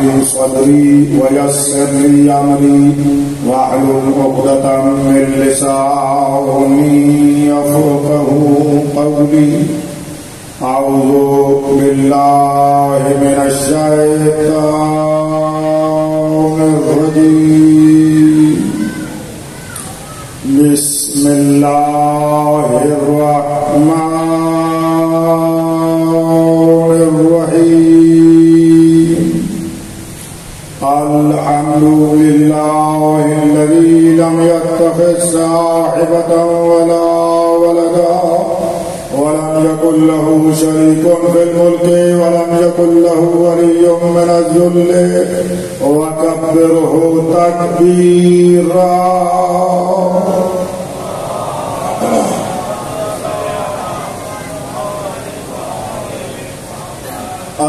لي صدري ويسر لي أمري واحلل عقدة من لساني يفقهوا قولي. أعوذ بالله من الشيطان الرجيم. بسم الله الرحمن الرحيم. الحمد لله الذي لم يتخذ صاحبة ولا ولدا ولم يكن له شريك في الملك ولم يكن له ولي من الذل وكبره تكبيرا.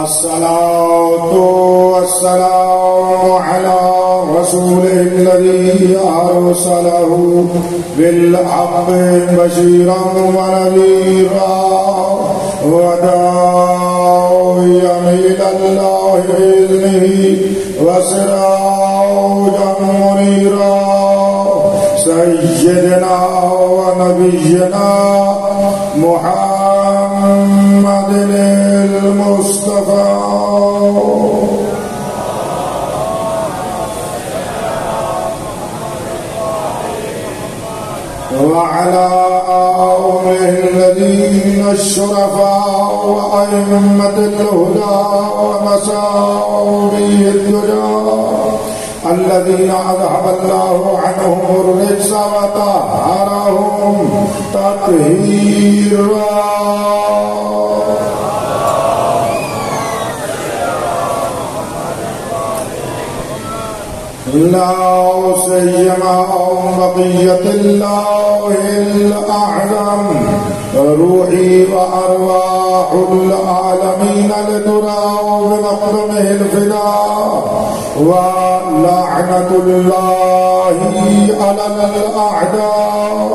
الصلاة والسلام على رسوله الذي أرسله بالحق بشيرا ونذيرا وداعيا إلى الله بإذنه وسراجا منيرا. سيدنا ونبينا محمد المصطفى وعلى آله الذين الشرفاء وأئمة الهدى ومساوي الدجى الذين أذهب الله عنهم الرجس وطهرهم تطهيرا. لا سيما بقية الله الأعظم روحي وأرواح العالمين لتراه بمقدمه الفداء. ولعنة الله على الأعداء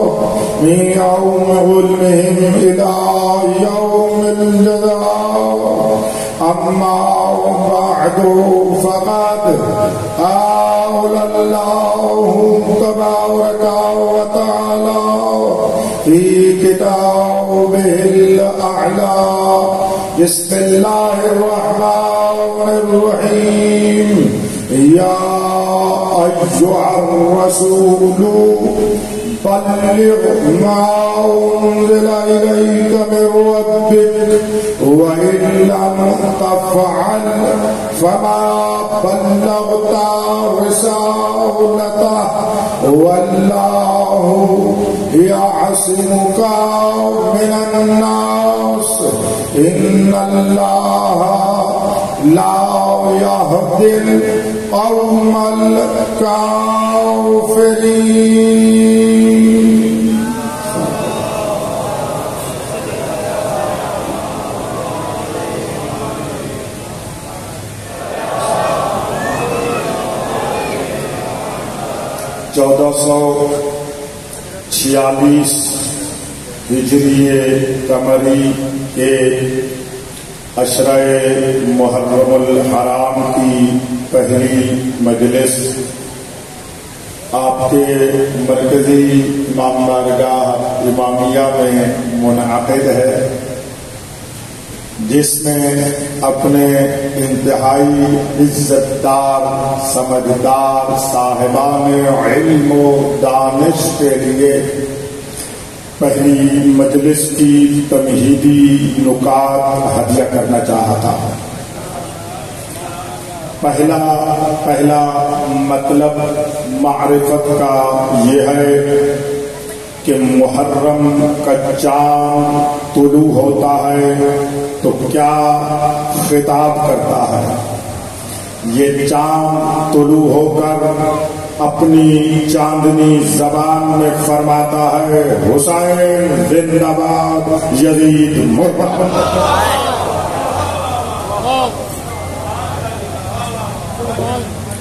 من يوم ظلمهم إلى يوم الجزاء. أما بعد فقد قال الله تبارك وتعالى في كتابه الأعلى. بسم الله الرحمن الرحيم. يا أيها الرسول بلغ ما أنزل إليك من ربك وإن لم تفعل فما بلغت رسالته والله يعصمك من الناس إن الله لا يهدي القوم الكافرين. چودہ سو 46 ہجری قمری کے عشرہ محرم الحرام کی پہلی مجلس آپ کے مرکزی امام بارگاہ امامیہ میں منعقد ہے، جس میں اپنے انتہائی عزت دار سمجھدار صاحبان علم و دانش کے لیے پہلی مجلس کی تمہیدی نکات ہدیہ کرنا چاہتا ہوں۔ پہلا مطلب معرفت کا یہ ہے کہ محرم کا چاند طلوع ہوتا ہے تو کیا خطاب کرتا ہے؟ یہ چاند طلوع ہو کر اپنی چاندنی زبان میں فرماتا ہے حسین زندہ باد، یزید مرد۔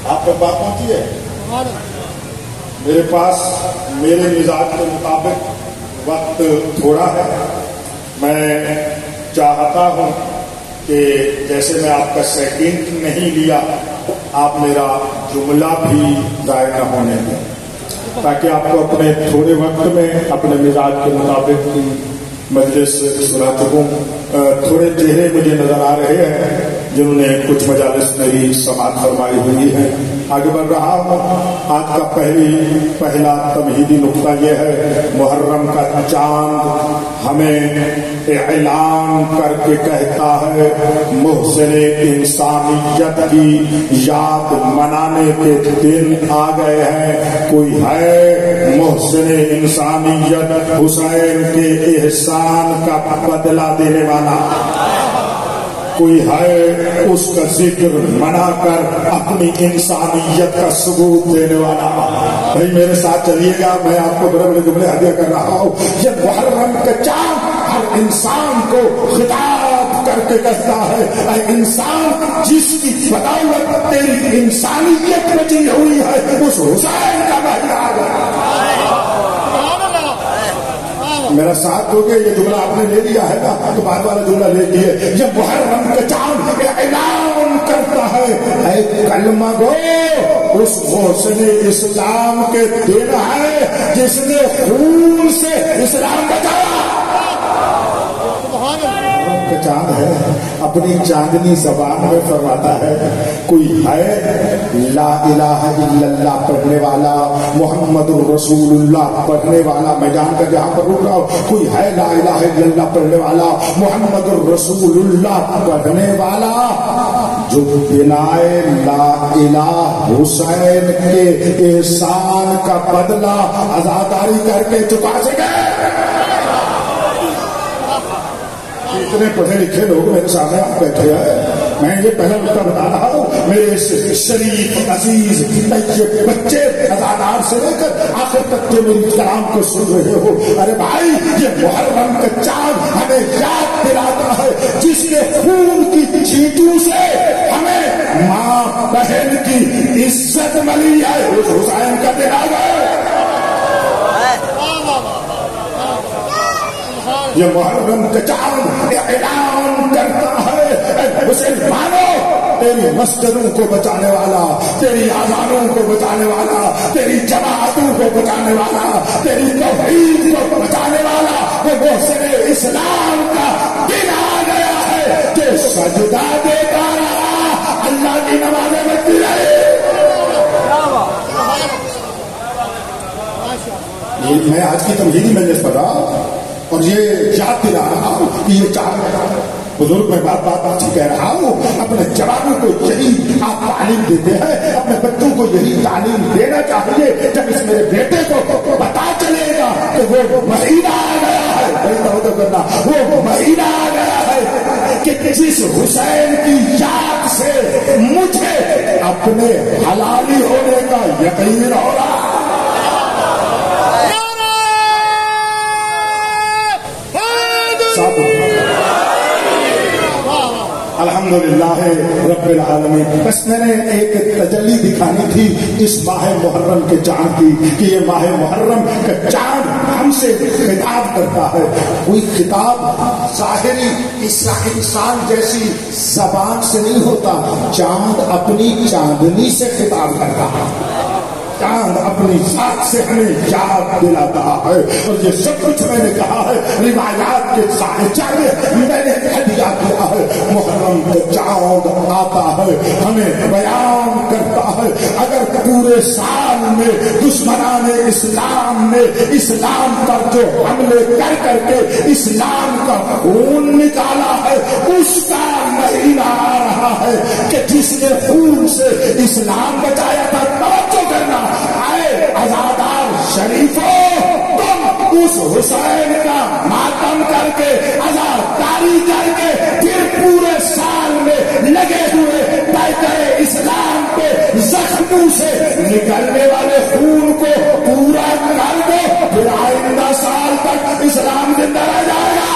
آپ کو بات پہنچی ہے؟ میرے پاس میرے مزاج کے مطابق وقت تھوڑا ہے، میں چاہتا ہوں کہ جیسے میں آپ کا سیکنڈ نہیں لیا، آپ میرا جملہ بھی ضائع نہ ہونے دیں، تاکہ آپ کو اپنے تھوڑے وقت میں اپنے مزاج کے مطابق مجلس سنا سکوں۔ تھوڑے چہرے مجھے نظر آ رہے ہیں جنہوں نے کچھ مجالس میں ہی سماعت فرمائی ہوئی ہے۔ آگے بڑھ رہا ہوں۔ آج کا پہلا تمہیدی نقطہ یہ ہے، محرم کا چاند ہمیں اعلان کر کے کہتا ہے محسن انسانیت کی یاد منانے کے دن آ گئے ہیں۔ کوئی ہے محسن انسانیت حسین کے احسان کا بدلہ دینے والا؟ کوئی ہے اس کا ذکر منا کر اپنی انسانیت کا ثبوت دینے والا؟ بھائی میرے ساتھ چلیے گا، میں آپ کو بڑے بڑے جملے ہدیہ کر رہا ہوں۔ یہ محرم کا چاند ہر انسان کو خطاب کر کے کہتا ہے، اے انسان، جس کی بدولت تیری انسانیت بچی ہوئی ہے اس حسین کا مہینہ آ گیا۔ میرا ساتھ ہو گیا، یہ جملہ آپ نے لے لیا ہے نا، تو بعد والا جملہ لے لیے۔ یہ محرم کا چاند اعلان کرتا ہے، اے کلمہ گو، اس محسن اسلام کے دن ہے جس نے خون سے اسلام بچایا۔ کا چاند ہے، اپنی چاندنی زبان میں فرماتا ہے، کوئی ہے لا الہ الا اللہ پڑھنے والا، محمد رسول اللہ پڑھنے والا، میں جان کر جہاں پر رک رہا ہوں، کوئی ہے لا الہ الا اللہ پڑھنے والا، محمد رسول اللہ پڑھنے والا، جو بنائے لا الہ حسین کے احسان کا بدلہ عزاداری کر کے چکا سکے۔ اتنے پڑھے لکھے لوگ میرے سامنے آپ بیٹھے ہیں، میں یہ پہلا نقطہ بتا رہا ہوں، میرے شریف عزیز طیب بچے عزادار سے لے کر آخر تک جو میری کلام کو سن رہے ہو، ارے بھائی یہ محرم کا چاند ہمیں یاد دلاتا ہے جس نے خون کی چھینٹوں سے ہمیں ماں بہن کی عزت ملی ہے، اس حسین کا دن آ گیا۔ یہ محرم کا چاند اعلان کرتا ہے، اے مسلمانوں، تیری مسجدوں کو بچانے والا، تیری آزانوں کو بچانے والا، تیری جماعتوں کو بچانے والا، تیری توحید کو بچانے والا وہ محسن اسلام کا دن آ گیا ہے کہ سجدہ دیتا رہا، اللہ کی نمازیں پڑھتی رہی۔ میں آج کی تمہیدی مجلس پڑھ رہا ہوں اور یہ یاد دلا رہا ہوں کہ یہ چاند بزرگ میں بات کہہ رہا ہوں، اپنے جوانوں کو یہی آپ تعلیم دیتے ہیں، اپنے بچوں کو یہی تعلیم دینا چاہیے۔ جب اس میرے بیٹے کو پتا چلے گا کہ وہ مہینہ آ گیا ہے، کرنا وہ مہینہ آ گیا ہے کہ جس حسین کی یاد سے مجھے اپنے حلالی ہونے کا یقین ہو رہا ہے۔ الحمدللہ رب العالمین۔ بس میں نے ایک تجلی دکھانی تھی اس ماہ محرم کے چاند کی کہ یہ ماہ محرم کا چاند ہم سے خطاب کرتا ہے۔ کوئی خطاب ظاہری انسان جیسی زبان سے نہیں ہوتا، چاند اپنی چاندنی سے خطاب کرتا ہے، چاند اپنی ذات سے ہمیں یاد دلاتا ہے۔ اور یہ سب کچھ میں نے کہا ہے روایات کے سانچہ میں میں نے ہدیہ کیا ہے۔ محرم کا چاند آتا ہے، ہمیں بیان کرتا ہے اگر پورے سال میں دشمنان اسلام نے اسلام پر جو حملے کر کر کے اسلام کا خون نکالا ہے، اس کا مہینہ آ رہا ہے کہ جس نے خون سے اسلام بچایا تھا۔ توجہ کرنا، آئے عزادار شریفوں، تم اس حسین کا ماتم کر کے عزاداری کر کے پھر پورے سال میں لگے ہوئے پیکر اسلام کے زخموں سے نکلنے والے خون کو پورا کر دو، پھر آئندہ سال تک اسلام زندہ رہ جائے گا۔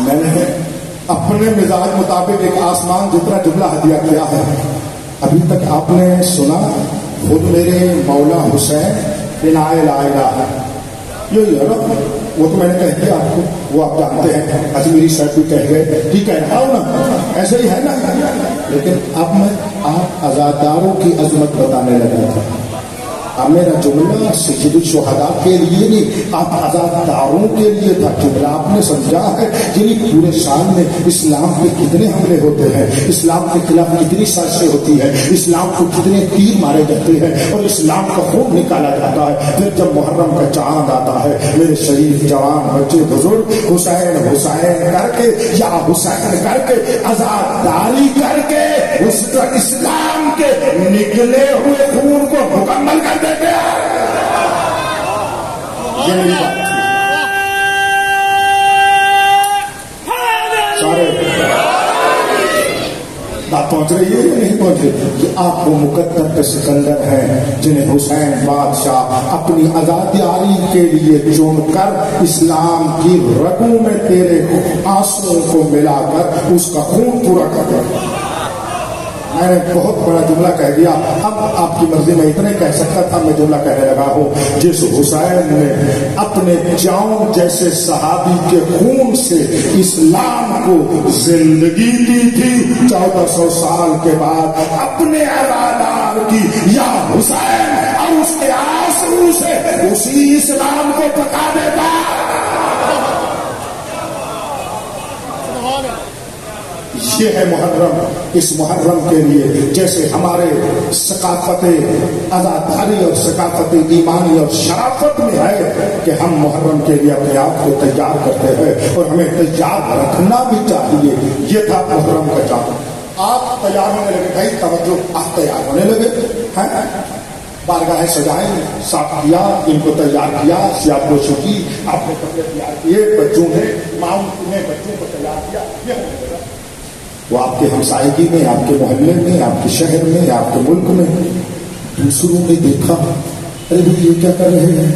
میں نے اپنے مزاج مطابق ایک آسمان جتنا جملہ ہدیہ کیا ہے، ابھی تک آپ نے سنا خود میرے مولا حسین بن علی ہے، یہی ہے نا، وہ تو میں نے کہہ دیا آپ کو، وہ آپ جانتے ہیں، اجمیری صاحب بھی کہہ گئے، ٹھیک ہے نا، ایسے ہی ہے نا. لیکن اب میں آپ عزاداروں کی عظمت بتانے لگا تھا. اب میرا جملہ سید الشہداء کے لیے نہیں، آپ عزاداروں کے لیے تھا. جملہ آپ نے سمجھا ہے، یعنی پورے سال میں اسلام پہ کتنے حملے ہوتے ہیں، اسلام کے خلاف کتنی سازشیں ہوتی ہے، اسلام کو کتنے تیر مارے جاتے ہیں اور اسلام کا خون نکالا جاتا ہے. پھر جب محرم کا چاند آتا ہے، میرے شریف جوان بچے بزرگ حسین حسین کر کے یا حسین کر کے عزاداری کر کے اس کا اسلام کے نکلے ہوئے خون کو مکمل کر دیتے ہیں. یہ میری بات تھی. سارے بات پہنچ رہی ہے یا نہیں پہنچ رہی؟ یہ آپ وہ مقدر کے سکندر ہیں جنہیں حسین بادشاہ اپنی عزاداری کے لیے چن کر اسلام کی رگوں میں تیرے آنسوؤں کو ملا کر اس کا خون پورا کر دیا. میں نے بہت بڑا جملہ کہہ دیا. اب آپ کی مرضی میں اتنے کہہ سکتا تھا، میں جملہ کہنے لگا ہوں. جس حسین نے اپنے جاؤں جیسے صحابی کے خون سے اسلام کو زندگی دی تھی، 1400 سال کے بعد اپنے عزادار کی یا حسین اور اس کے آنسو سے اسی اسلام کو پکا دیتا. یہ ہے محرم. اس محرم کے لیے جیسے ہمارے ثقافت عزاداری اور ثقافت ایمانی اور شرافت میں ہے کہ ہم محرم کے لیے اپنے آپ کو تیار کرتے ہیں اور ہمیں تیار رکھنا بھی چاہیے. یہ تھا محرم کا چاند. آپ تیار ہونے لگے، بھائی توجہ، آپ تیار ہونے لگے، بارگاہ سجائیں، صاف کیا، ان کو تیار کیا، سیاہ پوشی کی، آپ نے کپڑے تیار کیے، بچوں نے ماؤں نے بچوں کو تیار کیا. وہ آپ کے ہمسائیگی میں، آپ کے محلے میں، آپ کے شہر میں، آپ کے ملک میں دوسروں نے دیکھا، ارے بھائی یہ کیا کر رہے ہیں،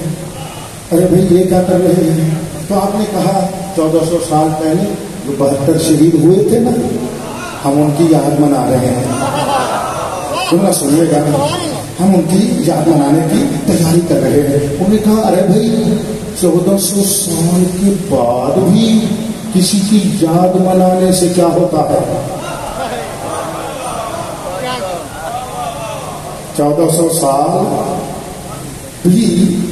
ارے بھائی یہ کیا کر رہے ہیں. تو آپ نے کہا 1400 سال پہلے جو 72 شہید ہوئے تھے نا، ہم ان کی یاد منا رہے ہیں. سننا سنیے گا، ہم ان کی یاد منانے کی تیاری کر رہے ہیں. انہوں نے کہا ارے بھائی 1400 سال کے بعد بھی کسی کی یاد منانے سے کیا ہوتا ہے؟ 1400 سال بھی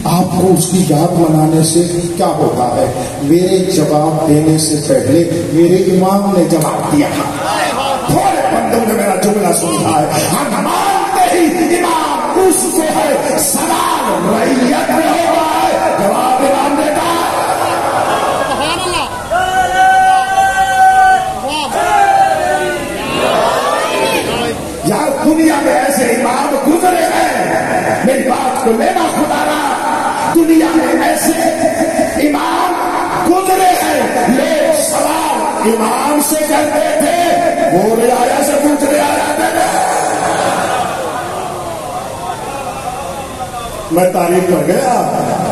آپ کو اس کی یاد منانے سے کیا ہوتا ہے؟ میرے جواب دینے سے پہلے میرے امام نے جواب دیا. تھوڑے بندوں نے میرا جملہ سنا ہے. ہم مانتے ہی امام اس کو ہے سلام رعیت میں ہوا ہے. جواب امام دیتا ہے. یار دنیا میں ایسے امام گزرے ہیں، میری بات کو لینا خدا رہا، دنیا میں ایسے امام گزرے ہیں. لوگ سوال امام سے کرتے تھے، وہ رعایا سے پوچھ رہے آیا تھا. میں تعریف کر گیا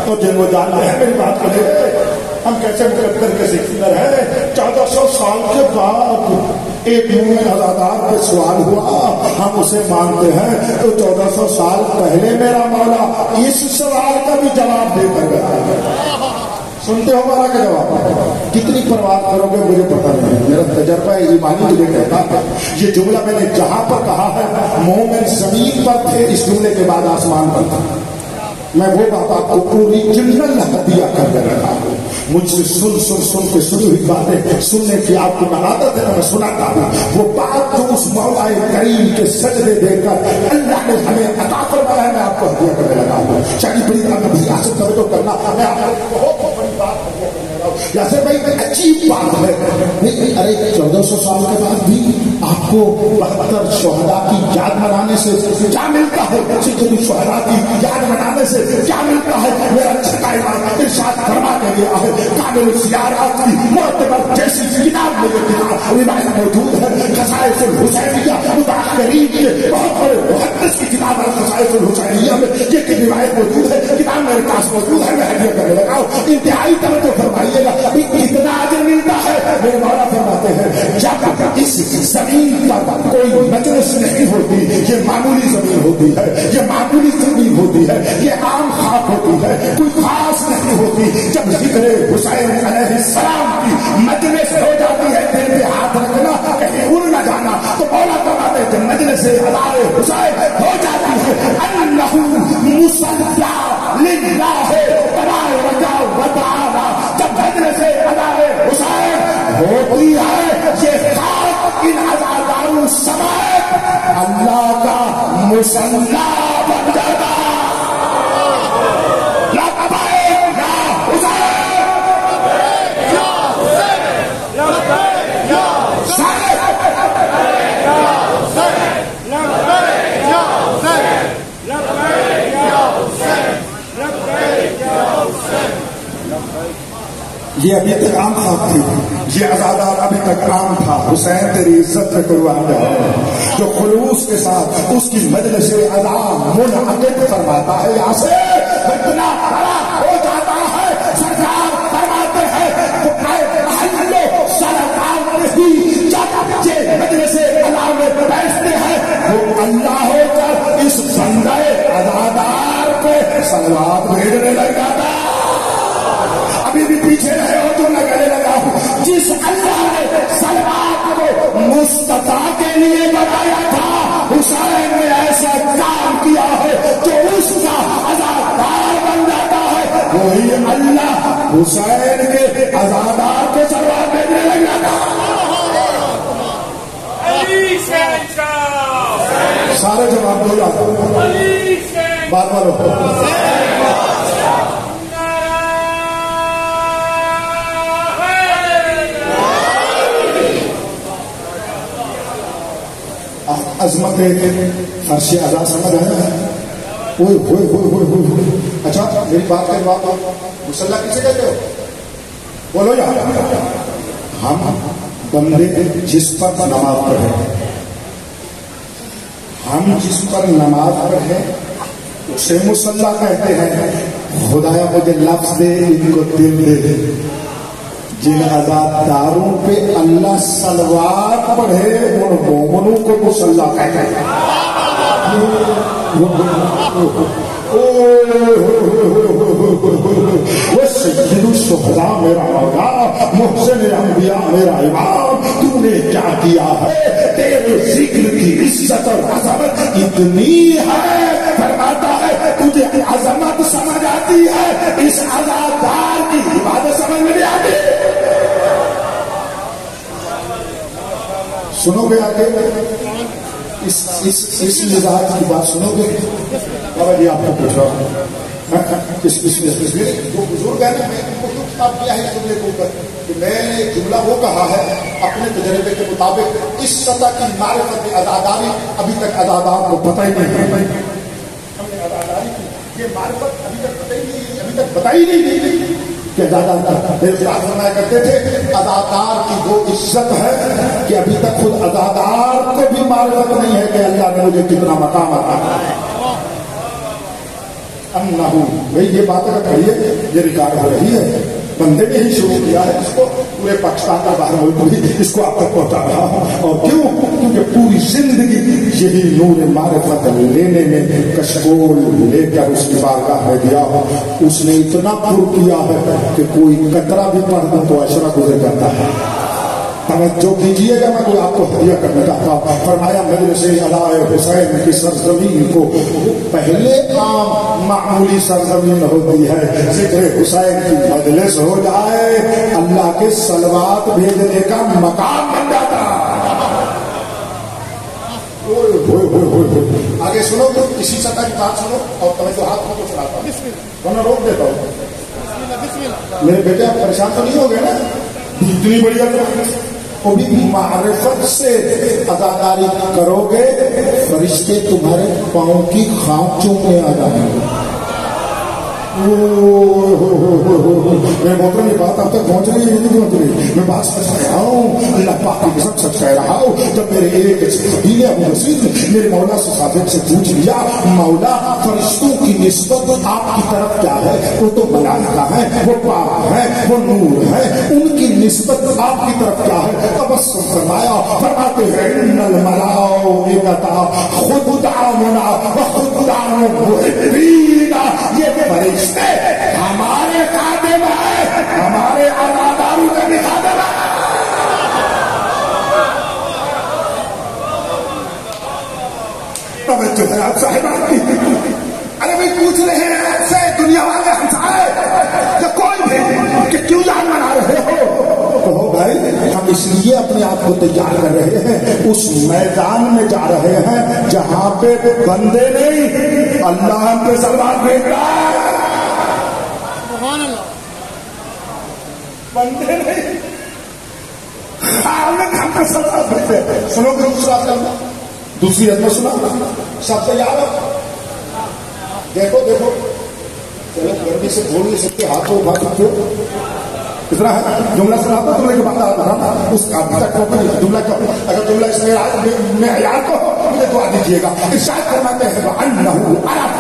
تو جن وہ جانتے ہیں میری بات کو لے گئے. ہم کیسے مقدر کے سکندر ہیں. 1400 سال کے بعد ایک مومن عزادار پہ سوال ہوا، ہم اسے مانتے ہیں. تو 1400 سال پہلے میرا مولا اس سوال کا بھی جواب دے کر گیا. سنتے ہو مولا کا جواب؟ کتنی پرواز کرو گے مجھے پتہ نہیں. میرا تجربہ ایمانی مجھے کہتا ہے یہ جملہ میں نے جہاں پر کہا ہے مومن زمین پر تھے، اس جملے کے بعد آسمان پر تھا. میں وہ بات آپ کو پوری جنرل ہدیہ کر کے رہا ہوں. مجھ سے سن کے سنی ہوئی باتیں سننے کی آپ کو عادت ہے، میں سناتا ہوں. وہ بات جو اس مولا کریم کے سجدے دے کر اللہ نے ہمیں عطا فرمایا ہے، میں آپ کو ہدیہ کرنے لگا ہوں. چاہیے بڑی طرح ریاست توجہ کرنا، میں آپ کو بہت بڑی بات ہدیہ کرنے لگا ہوں. جیسے بھائی عجیب بات ہے، نہیں ارے 1400 سال کے بعد بھی آپ کو 72 شہداء کی یاد منانے سے کیا ملتا ہے؟ شہداء کی یاد منانے سے کیا ملتا ہے؟ میرا چھٹا امام ارشاد فرما کے گیا ہے، کامل السیارات کی معتبر جیسی کتاب میں یہ کتاب روایت موجود ہے. خصائص الحسینیہ متأخرین کے بہت بڑے محدث کی کتاب ہے. خصائص الحسینیہ میں یہ روایت موجود ہے، کتاب میرے پاس موجود ہے، میں ہدیہ کرنے لگا ہوں. انتہائی توجہ فرمائیے گا. کتنا اجر ملتا ہے؟ میرے مولا فرماتے ہیں جب اس زمین پر کوئی مجلس نہیں ہوتی، یہ معمولی زمین ہوتی ہے، یہ معمولی زمین ہوتی ہے، یہ عام خاک ہوتی ہے، کوئی خاص نہیں ہوتی۔ جب ذکر حسین علیہ السلام کی مجلس ہو جاتی ہے، دل پہ ہاتھ رکھنا کہیں اڑ نہ جانا، تو مولا فرماتے ہیں مجلس ادائے حسین ہو جاتی ہے، انہ مصلی للہ تبارک و تعالی۔ جب مجلس ادائے حسین ہوتی ہے، یہ خاک ان عزاداروں سمیت اللہ کا مصلی بن جاتا ہے۔ یہ ابھی تک عام خاک تھی، یہ عزادار ابھی تک عام تھا۔ حسین تیری عزت میں قربان جاؤں، جو خلوص کے ساتھ اس کی مجلس ادا منعقد فرماتا ہے، یہاں سے اتنا بڑا ہو جاتا ہے۔ سرکار فرماتے ہیں سرکار نہیں، جب یہ مجلس ادا میں بیٹھتے ہیں وہ اللہ ہو کر اس بندہ عزادار کو صلوات بھیجنے لگ جاتا ہے۔ ابھی بھی پیچھے رہے ہو تو میں کہنے لگا ہوں، جس اللہ نے صلوات کو مصطفیٰ کے لیے بنایا تھا، حسین نے ایسا کام کیا ہے جو اس کا عزادار بن جاتا ہے، وہی اللہ حسین کے عزادار کو صلوات بھیجنے لگ جاتا ہے۔ سارے جواب دو جاتا بات بارو۔ عظمت فرش ادا سمجھ آیا؟ ہوئے ہوئے ہوئے ہوئے ہوئے۔ اچھا میری بات کر بات مسلح کسے کہتے ہو؟ بولو یار۔ ہم بندے جس پر نماز پڑھے، ہم جس پر نماز پڑھے اسے مسلح کہتے ہیں۔ خدایا مجھے لفظ دے، ان کو دل دے۔ جن عزاداروں پہ اللہ صلوات پڑھے ان مومنوں کو مسلح کہتے ہیں۔ وہ سید الشہداء میرا مولا، محسن انبیاء میرا امام، تو نے کیا کیا ہے؟ تیرے ذکر کی عزت اور عظمت اتنی ہے، فرماتا ہے تجھے عظمت سمجھ آتی ہے، اس عزادار کی عبادت سمجھ میں نہیں آتی۔ سنو گے آگے اس مزاج کی بات سنو گے؟ بابا جی آپ کو پوچھ رہا ہوں، اس وہ بزرگ ہے نا، میں نے کتاب کیا ہے جملے کے اوپر کہ میں نے جملہ وہ کہا ہے اپنے تجربے کے مطابق، اس سطح کی معرفت عزاداری ابھی تک عزادار کو پتہ ہی نہیں ہے۔ ہم نے عزاداری کی یہ معرفت ابھی تک پتہ ہی نہیں، ابھی تک پتہ ہی نہیں کہ فرمایا کرتے تھے اداکار کی وہ عزت ہے کہ ابھی تک خود اداکار کو بھی معرفت نہیں ہے کہ اللہ نے مجھے کتنا مقام عطا کیا۔ بھائی یہ بات اگر کہیے، یہ ریکارڈ ہو رہی ہے، بندے نے ہی شروع کیا ہے اس کو، پورے پاکستان کا باہر ملک بھی اس کو آپ تک پہنچا رہا ہوں۔ اور کیوں؟ کیونکہ پوری زندگی یہی نور معرفت لینے میں کشکول لے کر اس کی بارگاہ میں دیا ہو۔ اس نے اتنا پر کیا ہے کہ کوئی قطرہ بھی پڑھ دوں تو عشرہ گزر جاتا ہے۔ توجہ کیجیے گا، میں کوئی آپ کو ہدیہ کرنا چاہتا ہوں۔ فرمایا مجلس ادائے حسین کی سرزمین کو پہلے عام معمولی سرزمین ہوتی ہے، ذکر حسین کی مجلس ہو جائے اللہ کے صلوات بھیجنے کا مقام بن جاتا۔ آگے سنو تو اسی سطح کی بات سنو اور توجہات کو سناتا ہوں، ورنہ روک دیتا ہوں۔ میرے بیٹے آپ پریشان تو نہیں ہو گئے نا؟ اتنی بڑی وہ بھی معرفت سے اداکاری کرو گے، فرشتے تمہارے پاؤں کی خانچوں میں آ جائیں گے۔ میرے محترم یہ بات اب تک پہنچ رہی ہے نہیں پہنچ رہی؟ میں بات سچ کہہ رہا ہوں، اللہ پاک کی قسم سچ کہہ رہا ہوں. جب میرے ایک قبیلے ابو بصیر نے میرے مولا سے ثابت سے پوچھ لیا مولا فرشتوں کی نسبت آپ کی طرف کیا ہے؟ وہ تو ملائکہ ہے، وہ پاک ہے، وہ نور ہے، ان کی نسبت آپ کی طرف کیا ہے؟ تبسم فرمایا، فرماتے ہیں ان الملائکۃ خود دعونا وخود دعو محبین، یہ فرشتے ہمارے خادم ہیں، ہمارے عزاداروں کے بھی خادم ہیں. توجہ ہے آپ صاحبان کی. ارے بھائی پوچھ رہے ہیں آپ سے دنیا والے ہمسائے یا کوئی بھی کہ کیوں جان منا رہے ہو؟ کہو بھائی ہم اس لیے اپنے آپ کو تیار کر رہے ہیں، اس میدان میں جا رہے ہیں جہاں پہ بندے نہیں اللہ ہم پہ سلوات بھیج رہا ہے. بندے نہیں ہم پہ سلوات بھیجتے. سنو گے دوسرا چلنا دوسری عظمت سنا سب تیار ہو. دیکھو دیکھو چلو گرمی سے بھول نہیں سکتے، ہاتھوں اٹھا سکتے ہو. اتنا ہے جملہ سناتا تمہیں کہ بات آتا اس جملہ کا اگر جملہ اس میں معیار کو مجھے دعا دیجیے گا. ارشاد فرماتے ہیں وَأَنَّهُ عَرَفَ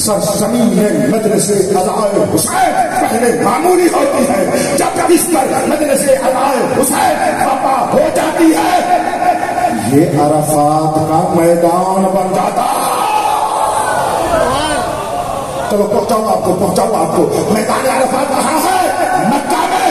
سرزمین میں مجلس عزائے حسین پہلے معمولی ہوتی ہے، جب اس پر مجلس عزائے حسین پاپا ہو جاتی ہے یہ عرفات کا میدان بن جاتا. چلو پہنچاؤ آپ کو. میدان عرفات کہاں ہے؟ مکہ میں.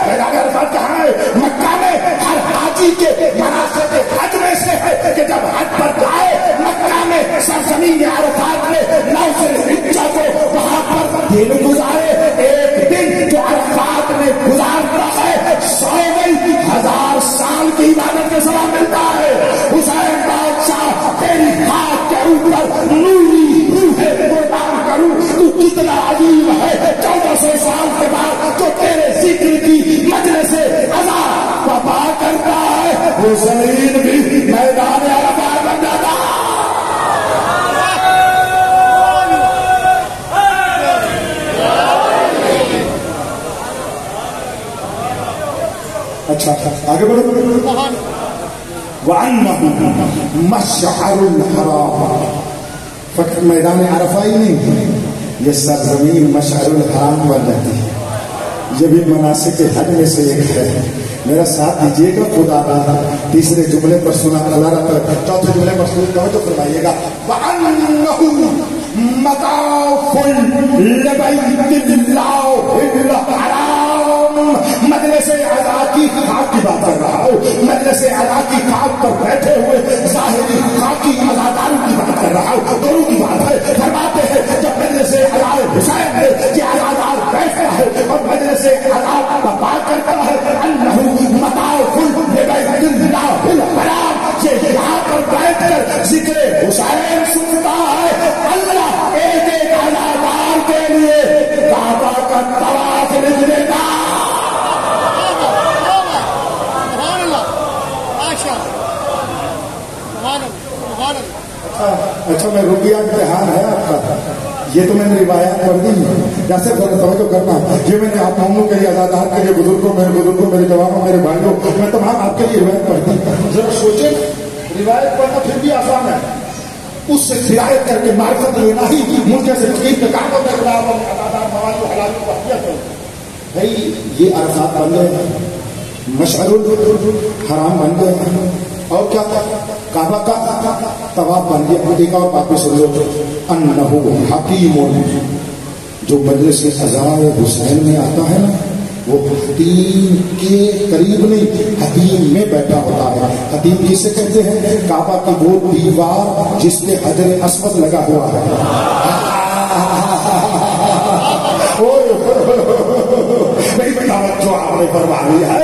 میدان عرفات کہاں ہے؟ مکہ میں. ہر حاجی کے مناسک حج میں سے ہے کہ جب حج پر جائے مکہ میں سرزمین عرفات میں 9 ذوالحجہ کو وہاں پر دن گزارے. ایک دن جو عرفات میں گزارتا ہے 100,000 سال کی عبادت کا ثواب ملتا ہے. حسین بادشاہ تیری ہاتھ کے اوپر نوری روح قربان کروں، تو کتنا عظیم ہے. 1400 سال کے بعد جو تیرے ذکر کی مجلس عزا وفا کرتا ہے وہ زمین بھی میدان عرفات بن جاتا ہے. اچھا آگے بڑھو. وَأَنَّهُ مَشْعَرُ الْحَرَامِ. فقط میدان عرفہ ہی نہیں، یہ سرزمین مشعر الحرام بن جاتی ہے. یہ بھی مناسک حج میں سے ایک ہے. میرا ساتھ دیجیے گا خدا را. تیسرے جملے پر سنا اللہ را، چوتھے جملے پر سنا تو فرمائیے گا وَأَنَّهُ مَطَافٌ لِبَيْتِ اللَّهِ الْحَرَامِ. مجلس عزا کی خاک کی بات کر رہا ہوں. مجلس عزا کی خاک پر بیٹھے ہوئے ظاہری خاکی عزاداروں کی بات کر رہا ہوں. دونوں کی بات ہے. فرماتے ہیں جب مجلس عزا حسین میں یہ عزادار بیٹھتا ہے اور مجلس عزا کا بات کرتا ہے انہ مطاف لبیت اللہ الحرام. یہ یہاں پر بیٹھ کر ذکر حسین سنتا ہے. اللہ ایک ایک عزادار کے لیے کعبہ کا طواف لکھ دیتا. اچھا میں روپیہ امتحان ہے آپ کا. یہ تو میں نے روایات پڑھ دی جیسے توجہ کرنا. یہ میں نے آپ لوگوں کے لیے آزادار کے لیے بزرگوں میرے جوانوں میرے بھائیوں میں تمام آپ کے لیے روایت پڑھ دی. ذرا سوچیں روایت پڑھنا پھر بھی آسان ہے، اس سے ہدایت کر کے معرفت لینا ہی مجھے سے تقریب کے کام ہوتا ہے. بھائی یہ عرفات بن گئے، مشعر الحرام بن گئے، اور کیا کعبہ کا طواف بن گیا. ایک اور بات میں سمجھو انہ حکیم. جو مجلس عزائے حسین میں آتا ہے نا وہ حتیم کے قریب نہیں حتیم میں بیٹھا ہوتا ہے. حتیم کسے کہتے ہیں؟ کعبہ کی وہ دیوار جس پہ حجر اسود لگا ہوا ہے. جو آپ نے فرمائی ہے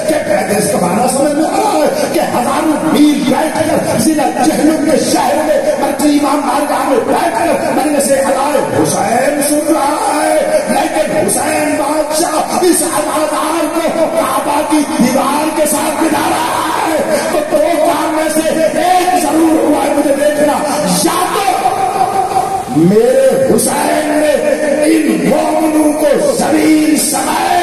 کہ اس کا معنی سمجھ میں آ رہا ہے کہ ہزاروں میل بیٹھ کر ضلع جہنم کے شہر میں مرکزی امام بارگاہ میں بیٹھ کر مجلس عزائے حسین سن رہا ہے. لیکن حسین بادشاہ اس عزادار کو کعبہ کی دیوار کے ساتھ ملا رہا ہے. تو دو کام میں سے ایک ضرور ہوا ہے مجھے دیکھنا. یا تو میرے حسین نے ان مومنوں کو زمین سمائے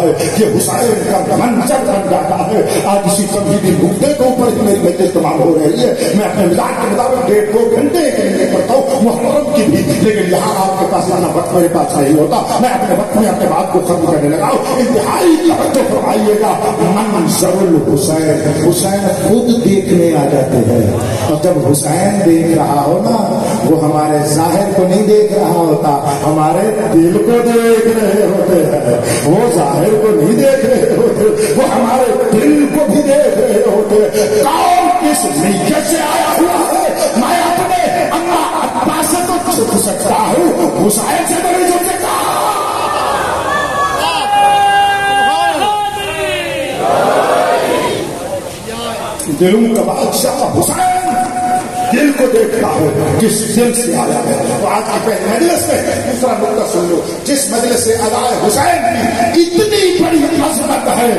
ہے کہ حسین کا منظر بن جاتا ہے. آج اسی تمہیدی نقطے کے اوپر میری مجلس تمام ہو رہی ہے. میں اپنے مزاج کے مطابق 1.5-2 گھنٹے کے لیے پڑھتا ہوں محرم کی بھی, لیکن یہاں آپ کے پاس اتنا وقت میرے پاس نہیں ہوتا. میں اپنے وقت میں اپنے بات کو ختم کرنے لگا ہوں. انتہائی توجہ فرمائیے گا. منظر الحسین, حسین خود دیکھنے آ جاتے ہیں, اور جب حسین دیکھ رہا ہو نا, وہ ہمارے ظاہر کو نہیں دیکھ رہا ہوتا, ہمارے دل کو دیکھ رہے ہوتے ہیں. وہ ظاہر کو نہیں دیکھ رہے ہوتے, وہ ہمارے دل کو بھی دیکھ رہے ہوتے. کون کس نیت سے آیا ہوا ہے, میں اپنے اللہ ابا سے تو چھپ سکتا ہوں, حسین سے تو نہیں چھپ سکتا. دلوں کا بادشاہ حسین دل کو دیکھتا ہے, کس دل سے آیا ہے. تو آج کی پہلی مجلس میں دوسرا نقطہ سن لو. جس مجلس سے ادائے حسین کی اتنی بڑی عظمت ہے,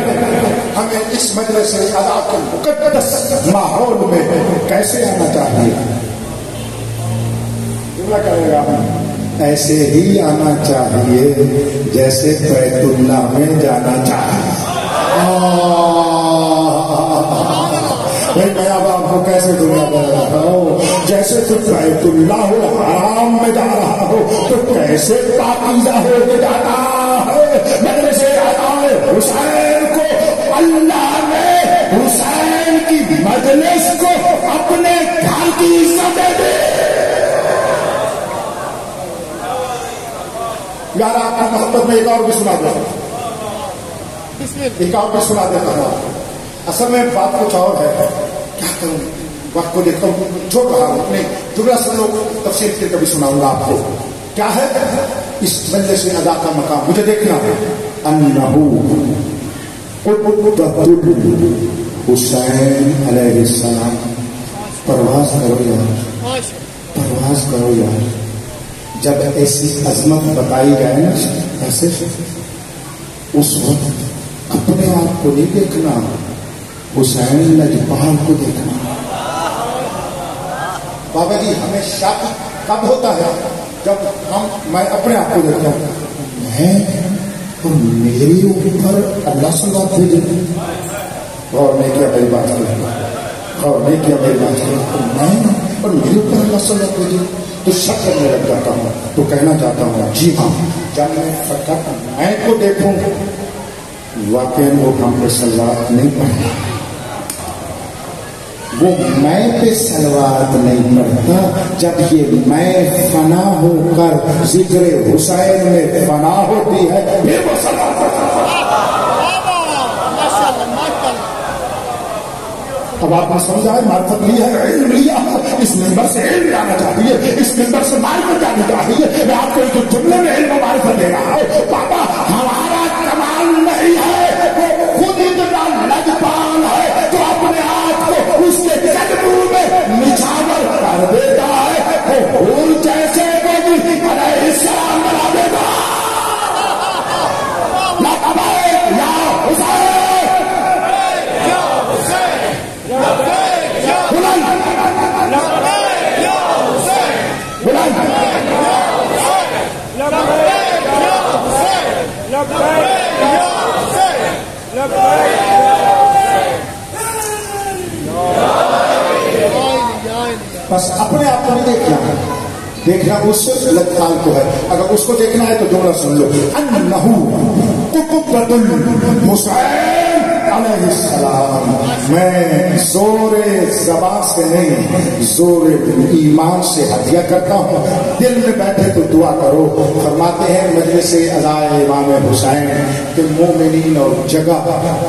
ہمیں اس مجلس سے ادا کے مقدس ماحول میں کیسے آنا چاہیے؟ کیا کرے گا؟ ایسے ہی آنا چاہیے جیسے بیت اللہ میں جانا چاہیے. میں اب آپ کو کیسے دنیا میں رہا ہوں, جیسے تو بیت اللہ حرام میں جا رہا ہو تو کیسے پاکیزہ ہو کے جاتا ہے. مجلس ادائے حسین کو اللہ نے حسین کی مجلس کو اپنے گھر کی عزت دے. یار آپ کی محبت میں ایک اور بھی سنا دیتا ہوں, ایک اور بھی سنا دیتا ہوں. اصل میں بات کچھ اور ہے, کیا کروں, وقت کو دیکھتا ہوں, چھوڑ رہا ہوں. اپنے جملہ سے لوگ تفصیل کے کبھی سناؤں گا آپ کو. کیا ہے اس مجلس ادا کا مقام؟ مجھے دیکھنا ہے. انہو حسین علیہ السلام. پرواز کرو یار, پرواز کرو یار. جب ایسی عظمت بتائی جائے نا ایسے, اس وقت اپنے آپ کو نہیں دیکھنا, حسین لجپال کو دیکھنا. بابا جی ہمیں شک کب ہوتا ہے؟ جب میں اپنے آپ کو دیکھتا ہوں, میں اور میرے اوپر اللہ سے بات بھیجے. غور نہیں کیا میری بات کرنا, غور نہیں کیا میری بات کرنا. میں اور میرے اوپر اللہ سے بات بھیجے تو شک کرنے لگ جاتا ہوں. تو کہنا چاہتا ہوں جی ہاں, جب میں فقط میں کو دیکھوں واقعی وہ ہم پہ سلوات نہیں پڑھتا, وہ میں پہ سلوات نہیں پڑھتا. جب یہ میں فنا ہو کر ذکر حسین میں فنا ہوتی ہے پھر وہ سلوات پڑھتا. اب آپ نے سمجھا ہے, معرفت لیا ہے, علم لیا, اس ممبر سے علم لانا چاہیے, اس ممبر سے معرفت جانی چاہیے. میں آپ کو ایک جملے میں علم و معرفت دے رہا ہوں. بابا ہمارا کمال نہیں ہے, وہ خود اتنا لجپال ہے تو اپنے آپ کو اس کے قدموں میں نچھاور کر دیتا ہے. وہ پھول جیسے نبی علیہ السلام بنا دیتا. بس اپنے آپ کو نہیں دیکھنا, دیکھنا اس لجپال کو ہے. اگر اس کو دیکھنا ہے تو جملہ سن لو. انہو قطب الحسین علیہ السلام. میں زور زبان سے نہیں, زور ایمان سے ہدیہ کرتا ہوں. دل میں بیٹھے تو دعا کرو. فرماتے ہیں مجلس ادائے امام حسین کہ مومنین اور جگہ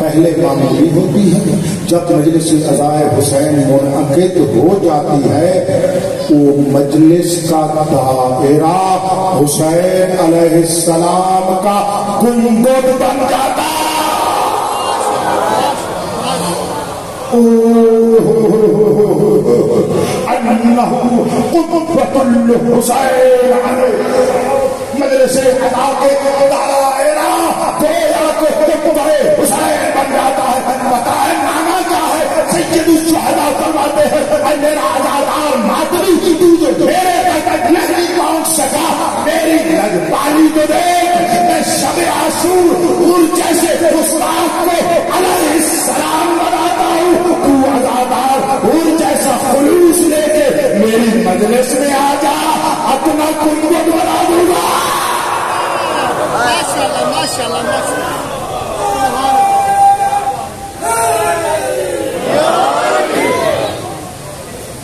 پہلے معمولی ہوتی ہے, جب مجلس ادائے حسین منعقد ہو جاتی ہے وہ مجلس کا دائرہ حسین علیہ السلام کا گنبد بن جاتا. انہو قطب الحسین علیہ مجلس ادا کے دائرہ گویا کو قطب حسین بن جاتا ہے. بتائیں مانا کیا ہے؟ سید الشہداء فرماتے ہیں اے میرا آزادار مادری, تو جو میرے تک نہیں پہنچ سکا, میری لجپالی کو دیکھ. میں شب عاشور جیسے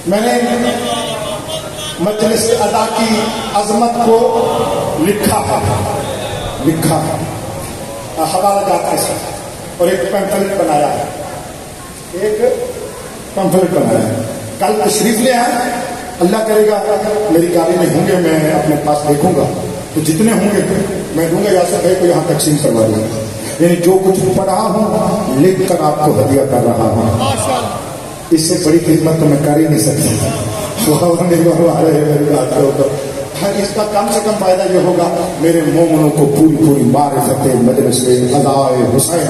میں نے مجلس ادا کی عظمت کو لکھا حوالہ جات کے ساتھ اور ایک پیمفلٹ بنایا ہے، کل تشریف لے آئے، اللہ کرے گا میری گاڑی میں ہوں گے، میں اپنے پاس دیکھوں گا تو جتنے ہوں گے میں دوں گا، یاسر بھائی کو یہاں تقسیم کروا دوں گا. یعنی جو کچھ پڑھا ہوں لکھ کر آپ کو ہدیہ کر رہا ہوں. اس سے بڑی خدمت تو میں کر ہی نہیں سکتا. اس کا کم سے کم فائدہ یہ ہوگا میرے مومنوں کو پوری معرفت مجلس ادائے حسین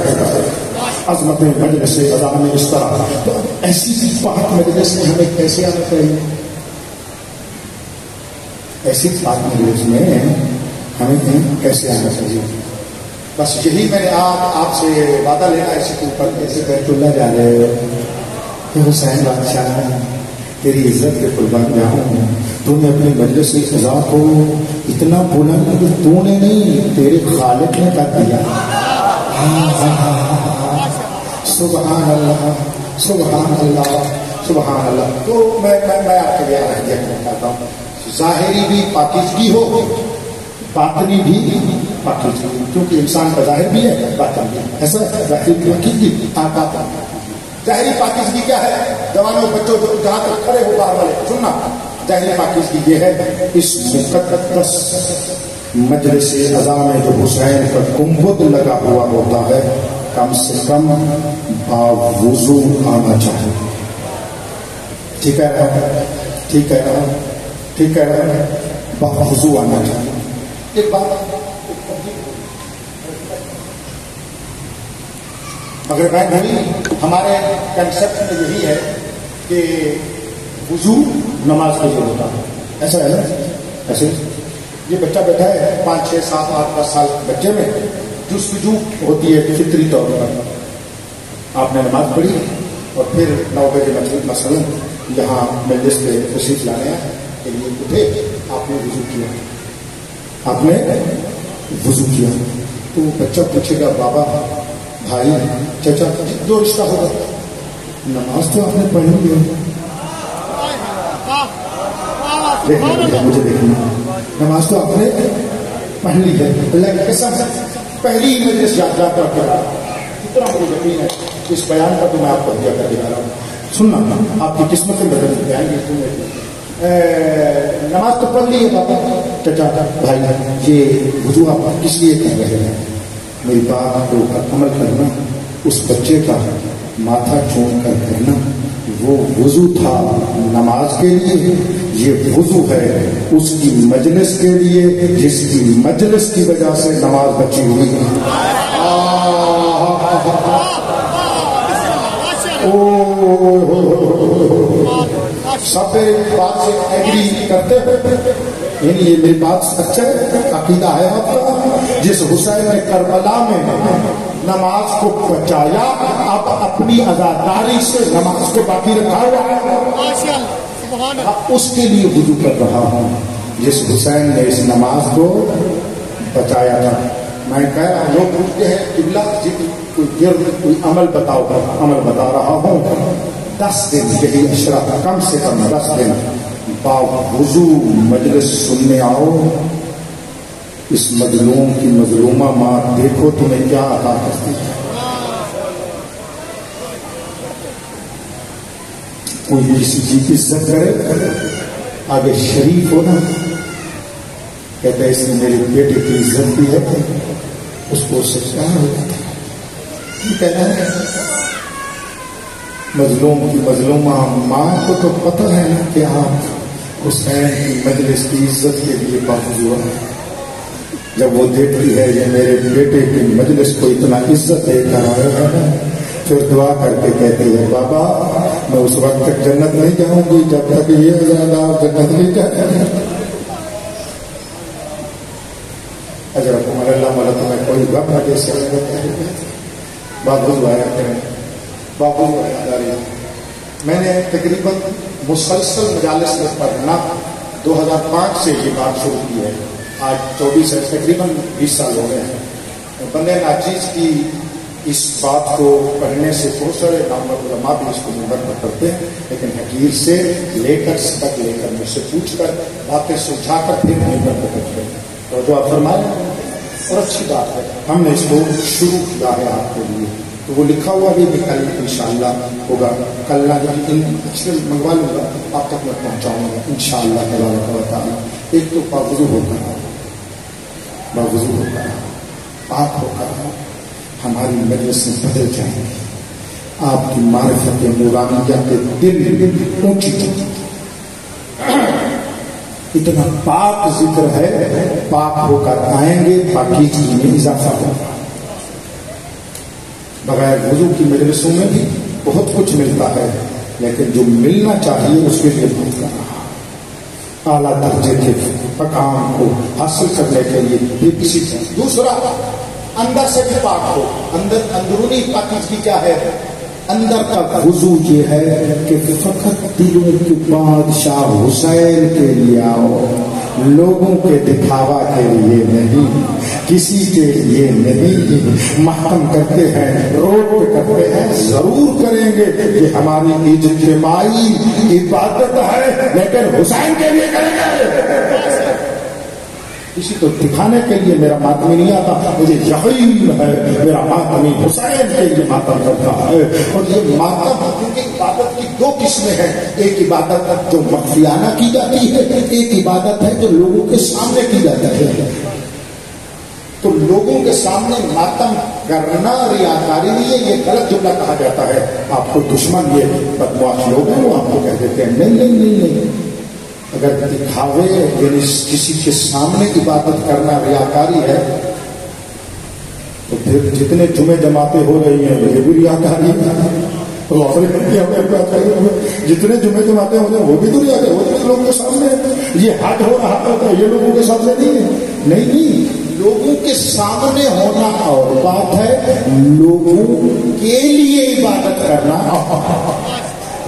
عظمت مجلس ادا میں اس طرح. تو ایسی پاک مجلس میں ہمیں کیسے آنا چاہیے؟ ایسی پاک مجلس میں ہمیں کیسے آنا چاہیے؟ بس یہی میں نے آپ سے وعدہ لینا ہے. اس کے اوپر ایسے بیت اللہ جا رہے ہو حسین بادشاہ، تیری عزت کے قربان جاؤں، تو نے اپنے مجلس کی فضا کو اتنا بلند کہ تو نے نہیں تیرے خالق نے کر دیا. سبحان اللہ سبحان اللہ سبحان اللہ. تو میں آپ کے لیے ہدیہ کرنا چاہتا ہوں، ظاہری بھی پاکیزگی ہو، باطنی بھی پاکیزگی، کیونکہ انسان کا ظاہر بھی ہے باطن بھی ایسا. ظاہری پاکیزگی ظاہری پاکیزگی کیا ہے؟ جوانوں بچوں جو جہاں تک کھڑے ہو باہر والے سننا، ظاہری پاکیزگی یہ ہے اس مقدس مجلس اذا میں جو حسین کا گنبد لگا ہوا ہوتا ہے کم سے کم باوضو آنا چاہیے. ٹھیک ہے باوضو آنا چاہیے. ایک بات مگر بھائی ہمارے کنسپٹ میں یہی ہے کہ وضو نماز کے لیے ہوتا ہے. ایسا ہے نا؟ ایسے یہ بچہ بیٹھا ہے 5 6 7 8 10 سال بچے میں جستجو ہوتی ہے فطری طور پر. آپ نے نماز پڑھی اور پھر 9 بجے مثلاً یہاں مجلس پہ تشریف لانے کے لیے اٹھے، آپ نے وضو کیا تو بچہ پوچھے گا بابا بھائی چچا جو رشتہ ہوگا نماز تو آپ نے پڑھی ہوئی ہے. مجھے دیکھنا نماز تو آپ نے پڑھ لی ہے. اللہ کی قسم پہلی مجلس یادگار کر کے کتنا مجھے یقین ہے اس بیان کا تو میں آپ کو دیا کر دکھا رہا ہوں. سننا آپ کی قسمتیں بدل جائیں گی. نماز تو پڑھ لی ہے بابا چچا بھائی، یہ وضو آپ کس لیے کر رہے ہیں؟ میری بات کو عمل کرنا، اس بچے کا ماتھا چوم کر کرنا وہ وضو تھا نماز کے لیے، یہ وضو ہے اس کی مجلس کے لیے جس کی مجلس کی وجہ سے نماز بچی ہوئی ہے. سب بات سے ایگری کرتے ہیں؟ یعنی یہ میری بات سچ ہے، عقیدہ ہے آپ کا. جس حسین نے کربلا میں نماز کو بچایا اب اپنی عزاداری سے نماز کو باقی رکھا ہوا ہے، اس کے لیے وضو کر رہا ہوں جس حسین نے اس نماز کو بچایا تھا. میں کہہ رہا ہوں لوگ پوچھتے ہیں قبلہ جی کوئی عمل بتاؤ، عمل بتا رہا ہوں. 10 دن یہی اشرا کم سے کم 10 دن باوضو مجلس سننے آؤ. اس مظلوم کی مظلومہ ماں دیکھو تمہیں کیا عطا کرتی ہے. کوئی کسی چیز کی عزت کرے آگے شریف ہونا کہتا ہے اس نے میرے بیٹے کی عزت بھی ہے، اس کو اس سے پیار ہو جاتا ہے. کہنا ہے مظلوم کی مظلومہ ماں کو تو پتہ ہے نا کہ آپ حسین کی مجلس کی عزت کے لیے باوضو ہے. جب وہ دیکھتی ہے یہ میرے بیٹے کی مجلس کو اتنا عزت دے کر آیا ہے پھر دعا کر کے کہتی ہے بابا میں اس وقت تک جنت نہیں جاؤں گی جب تک یہ زیادہ جنت نہیں جائے. اجرکم اللہ مولا تمہیں کوئی غم نہ دے سکے. باوضو آیا کریں، باوضو آیا. میں نے تقریباً مسلسل مجالس میں پڑھنا 2005 سے یہ بات شروع کی ہے. آج 24 ہے، تقریباً 20 سال ہو گئے ہیں. بندے ناچیز کی اس بات کو پڑھنے سے بہت سارے نامور علماء بھی اس کو منبر پر پڑھتے ہیں، لیکن حقیر سے لے کر سبق لے کر مجھ سے پوچھ کر باتیں سلجھا کر پھر منبر پر پڑھتے ہیں اور دعا فرمائیں، اور اچھی بات ہے ہم نے اس کو شروع کیا ہے آپ کے لیے، تو وہ لکھا ہوا بھی کل انشاءاللہ ہوگا، کل ان اکثر منگوا لوں گا آپ تک میں پہنچاؤں گا انشاءاللہ تبارک و تعالیٰ۔ ایک تو باوضو ہو کر باوضو ہو کر پاک ہو کر ہماری مجلس میں بدل جائیں گے، آپ کی معرفت نورانیہ کے دل اونچی اتنا پاک ذکر ہے، پاک ہو کر آئیں گے، پاکیزگی میں اضافہ ہوگا۔ بغیر وضو کی مجلسوں میں بھی بہت کچھ ملتا ہے، لیکن جو ملنا چاہیے اس کے لیے بہت کرنا، اعلیٰ درجے کے مقام کو حاصل کرنے کے لیے بھی کسی دوسرا اندر سے بھی پاک ہو۔ اندرونی پاکیزگی کیا ہے؟ اندر کا وضو یہ ہے کہ فقط دلوں کے بادشاہ حسین کے لیے آؤ، لوگوں کے دکھاوا کے لیے نہیں، کسی کے لیے نہیں۔ محکم کرتے ہیں، روڈ پہ کرتے ہیں، ضرور کریں گے کہ ہماری اجتماعی عبادت ہے، لیکن حسین کے لیے کریں گے۔ کسی کو دکھانے کے لیے میرا ماتمی نہیں آتا، مجھے یقین ہے میرا ماتمی حسین کے لیے ماتم کرتا ہے۔ اور یہ ماتم کیونکہ عبادت کی دو قسمیں ہیں، ایک عبادت جو مخفیانہ کی جاتی ہے، ایک عبادت ہے جو لوگوں کے سامنے کی جاتی ہے۔ تو لوگوں کے سامنے ماتم کرنا ریاکاری نہیں ہے، یہ غلط جملہ کہا جاتا ہے۔ آپ کو دشمن یہ بدمعاش لوگ ہیں، وہ آپ کو کہہ دیتے ہیں نہیں، اگر دکھاوے یعنی کسی کے سامنے عبادت کرنا ریاکاری ہے تو پھر جتنے جمعے جماعتیں ہو رہی ہیں یہ بھی ریاکاری ہے، جتنے جمعے جماعتیں ہو رہے ہیں وہ بھی تو ریاکاری ہوتے ہیں لوگوں کے سامنے۔ یہ حج ہو رہا ہوتا ہے، یہ لوگوں کے سامنے نہیں ہے، نہیں، لوگوں کے سامنے ہونا اور بات ہے، لوگوں کے لیے عبادت کرنا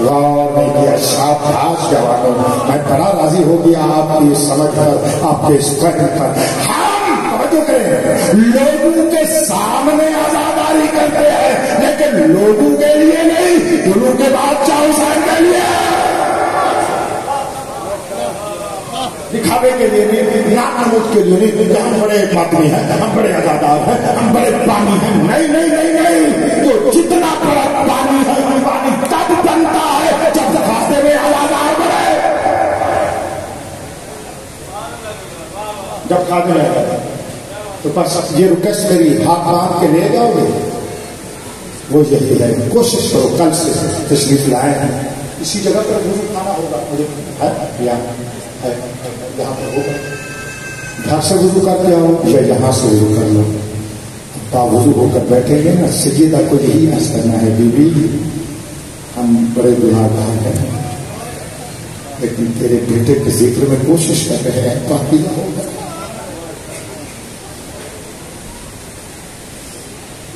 غور نہیں کیا۔ شاباش جوانوں، میں بڑا راضی ہو گیا آپ کی سمجھ پر، آپ کے اس فہم پر۔ ہم توجہ کریں، لوگوں کے سامنے عزاداری کرتے ہیں لیکن لوگوں کے لیے نہیں، دلوں کے بادشاہ حسین کے لیے، دکھاوے کے لیے نہیں، نامود کے لیے نہیں کہ ہم بڑے ماتمی ہیں، ہم بڑے عزادار ہیں، ہم بڑے پانی ہیں۔ نہیں نہیں نہیں نہیں، تو جتنا بڑا پانی ہے، پانی تب بنتا ہے جب کھاتے ہوئے عزادار بڑے، جب کھاتے ہیں تو بس یہ ریکویسٹ میری ہاتھ باندھ کے لے جاؤ گے، وہ یہی ہے، کوشش کرو کل سے تشریف لائے ہیں، اسی جگہ پر وضو کھانا ہوگا، مجھے ہے یہاں پر ہوگا، گھر سے وضو کر کے آؤ یا یہاں سے وضو کر لو، باوضو ہو کر بیٹھیں گے نا، سیدہ کو یہی عرض کرنا ہے، بی بی ہم بڑے گناہگار ہیں لیکن تیرے بیٹے کے ذکر میں کوشش کر رہے ہیں، پاکیزہ ہوگا۔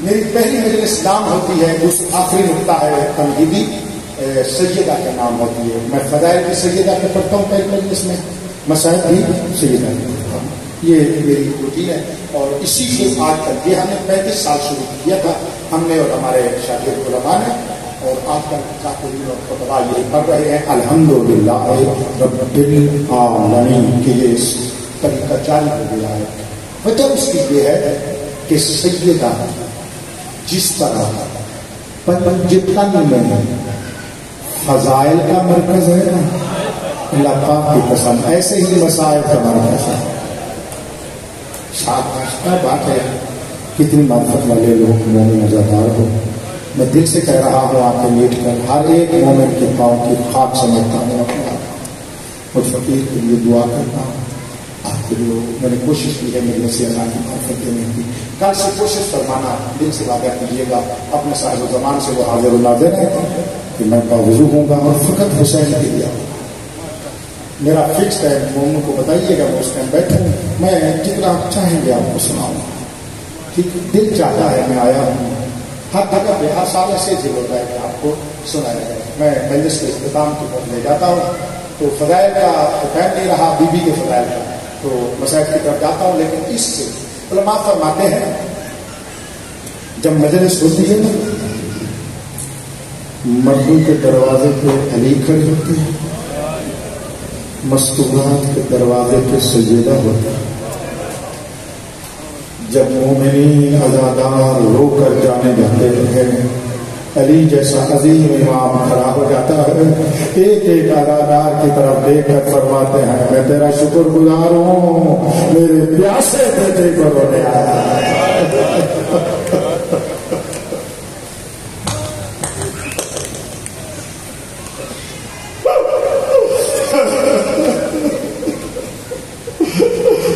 میری پہلی مجلس نام ہوتی ہے، آخری نقطہ ہے تمہیدی، سیدہ کا نام ہوتی ہے۔ میں فضائل کی سیدہ کے پڑھتا ہوں پہلی مجلس میں، مسائل بھی سیدہ کے پڑھتا ہوں، یہ میری روٹین ہے۔ اور اسی کو آج تک یہ ہم نے 35 سال شروع کیا تھا، ہم نے اور ہمارے شاگرد علماء نے، اور آج تک کاتبین اور خطباء یہ پڑھ رہے ہیں الحمدللہ رب العالمین، کہ یہ اس طریقہ جاری ہو گیا ہے۔ وجہ اس کی یہ ہے کہ سیدہ جس طرح پنجتن میں فضائل کا مرکز ہے نا، اللہ پاک کی قسم ایسے ہی مسائل کا مرکز ہے۔ شاباش کا بات ہے، کتنی معرفت والے لوگ مومن عزادار ہو۔ میں دل سے کہہ رہا ہوں آپ کو میٹ کر، ہر ایک مومن کے پاؤں کی خاک سمجھتا ہوں اپنا، اور فقیر کے لیے دعا کرتا ہوں۔ آپ کے لیے میں نے کوشش کی ہے میرے سے اللہ کی معرفت دینے کی، کل سے کوشش فرمانا، دل سے وعدہ کیجیے گا اپنے صاحب زمان سے، وہ حاضر و ناظر ہے کہ میں باوضو ہوں گا اور فقط حسین کے لیے آؤں گا۔ میرا فکس ہے، مومنوں کو بتائیے گا، میں اس ٹائم بیٹھوں، میں جتنا آپ چاہیں گے آپ کو سناؤں گا، ٹھیک، دل چاہتا ہے میں آیا ہوں، ہر جگہ پہ ہر سال ایسے دل ہوتا ہے کہ آپ کو سنایا جائے۔ میں مجلس کے اختتام کی طرف لے جاتا ہوں، تو فضائل کا ٹائم نہیں رہا، بی بی کے فضائل کا، تو مسائل کی طرف جاتا ہوں، لیکن اس سے علماء فرماتے ہیں جب مجلس ہوتی ہے نا، مردوں کے دروازے پہ علی کھڑے ہوتے ہیں، مستورات کے دروازے پہ سیدہ ہوتا ہے. جب مومنین عزادار رو کر جانے جاتے ہیں، علی جیسا عظیم امام کھڑا ہو جاتا ہے، ایک ایک عزادار کی طرف دیکھ کر فرماتے ہیں میں تیرا شکر گزار ہوں، میرے پیاسے بیٹے کو رونے آیا.